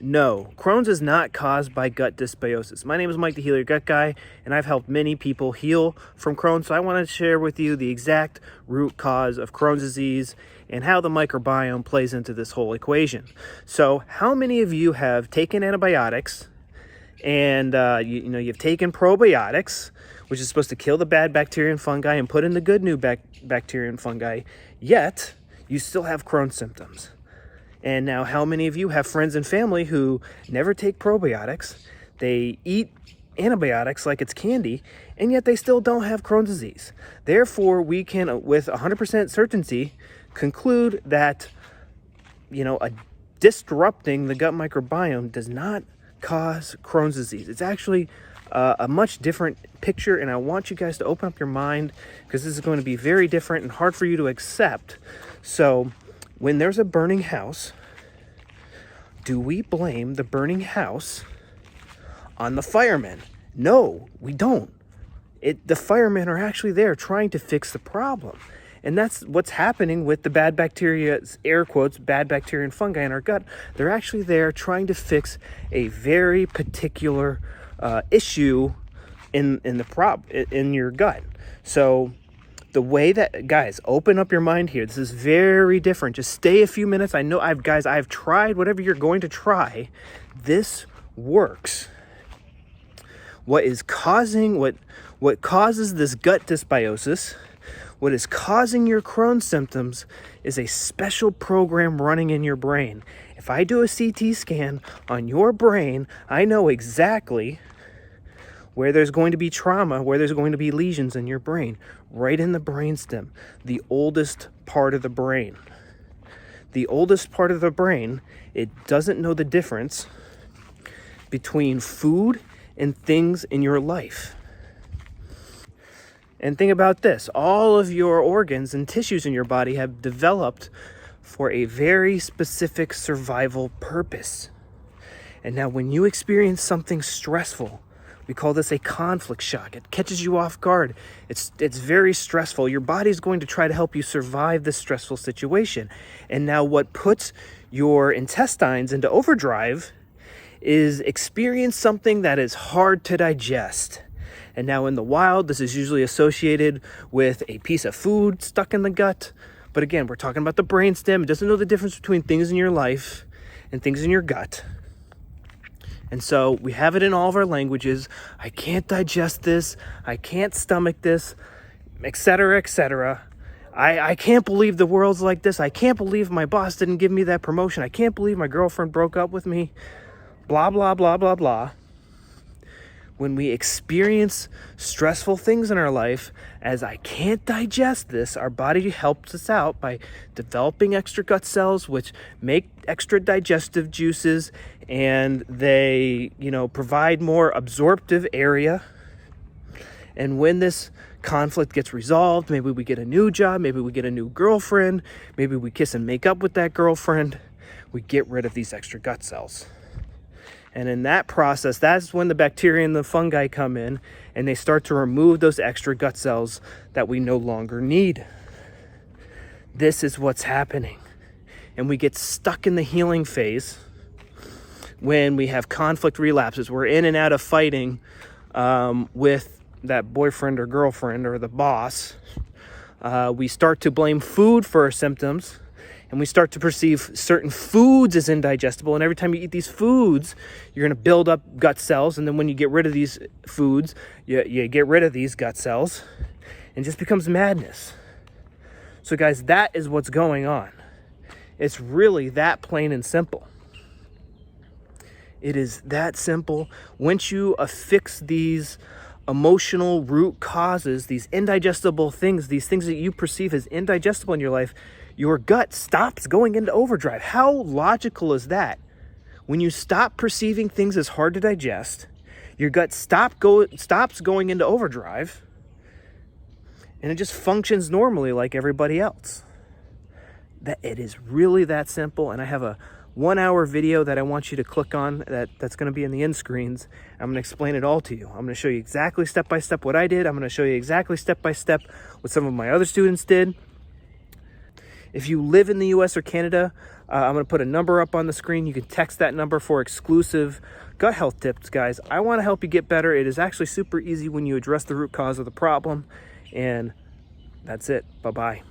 No, Crohn's is not caused by gut dysbiosis. My name is Mike the Healer Gut Guy, and I've helped many people heal from Crohn's. So I want to share with you the exact root cause of Crohn's disease and how the microbiome plays into this whole equation. So how many of you have taken antibiotics and you've taken probiotics, which is supposed to kill the bad bacteria and fungi and put in the good new bacteria and fungi, yet you still have Crohn's symptoms? And now how many of you have friends and family who never take probiotics, they eat antibiotics like it's candy, and yet they still don't have Crohn's disease? Therefore, we can, with 100% certainty, conclude that, disrupting the gut microbiome does not cause Crohn's disease. It's actually a much different picture, and I want you guys to open up your mind because this is going to be very different and hard for you to accept. So, when there's a burning house, do we blame the burning house on the firemen? No, we don't. The firemen are actually there trying to fix the problem. And that's what's happening with the bad bacteria, air quotes, bad bacteria and fungi in our gut. They're actually there trying to fix a very particular issue in your gut. So the way that, guys, open up your mind here. This is very different. Just stay a few minutes. I know I've tried whatever you're going to try. This works. What causes this gut dysbiosis, what is causing your Crohn's symptoms, is a special program running in your brain. If I do a CT scan on your brain, I know exactly where there's going to be trauma, where there's going to be lesions in your brain, right in the brainstem, the oldest part of the brain. The oldest part of the brain, it doesn't know the difference between food and things in your life. And think about this, all of your organs and tissues in your body have developed for a very specific survival purpose. And now when you experience something stressful, we call this a conflict shock. It catches you off guard. It's very stressful. Your body's going to try to help you survive this stressful situation. And now what puts your intestines into overdrive is experience something that is hard to digest. And now in the wild, this is usually associated with a piece of food stuck in the gut. But again, we're talking about the brainstem. It doesn't know the difference between things in your life and things in your gut. And so we have it in all of our languages. I can't digest this. I can't stomach this, etc., etc. I can't believe the world's like this. I can't believe my boss didn't give me that promotion. I can't believe my girlfriend broke up with me. Blah, blah, blah, blah, blah. When we experience stressful things in our life, as I can't digest this, our body helps us out by developing extra gut cells, which make extra digestive juices, and they, provide more absorptive area. And when this conflict gets resolved, maybe we get a new job, maybe we get a new girlfriend, maybe we kiss and make up with that girlfriend, we get rid of these extra gut cells. And in that process, that's when the bacteria and the fungi come in and they start to remove those extra gut cells that we no longer need. This is what's happening. And we get stuck in the healing phase when we have conflict relapses. We're in and out of fighting with that boyfriend or girlfriend or the boss. We start to blame food for our symptoms. And we start to perceive certain foods as indigestible. And every time you eat these foods, you're going to build up gut cells. And then when you get rid of these foods, you get rid of these gut cells. And it just becomes madness. So guys, that is what's going on. It's really that plain and simple. It is that simple. Once you affix these emotional root causes, these indigestible things, these things that you perceive as indigestible in your life, your gut stops going into overdrive. How logical is that? When you stop perceiving things as hard to digest, your gut stops going into overdrive, and it just functions normally like everybody else. That it is really that simple. And I have a 1-hour video that I want you to click on that's going to be in the end screens. I'm going to explain it all to you. I'm going to show you exactly step by step what I did. I'm going to show you exactly step by step what some of my other students did. If you live in the US or Canada, I'm going to put a number up on the screen. You can text that number for exclusive gut health tips, guys. I want to help you get better. It is actually super easy when you address the root cause of the problem. And that's it. Bye-bye.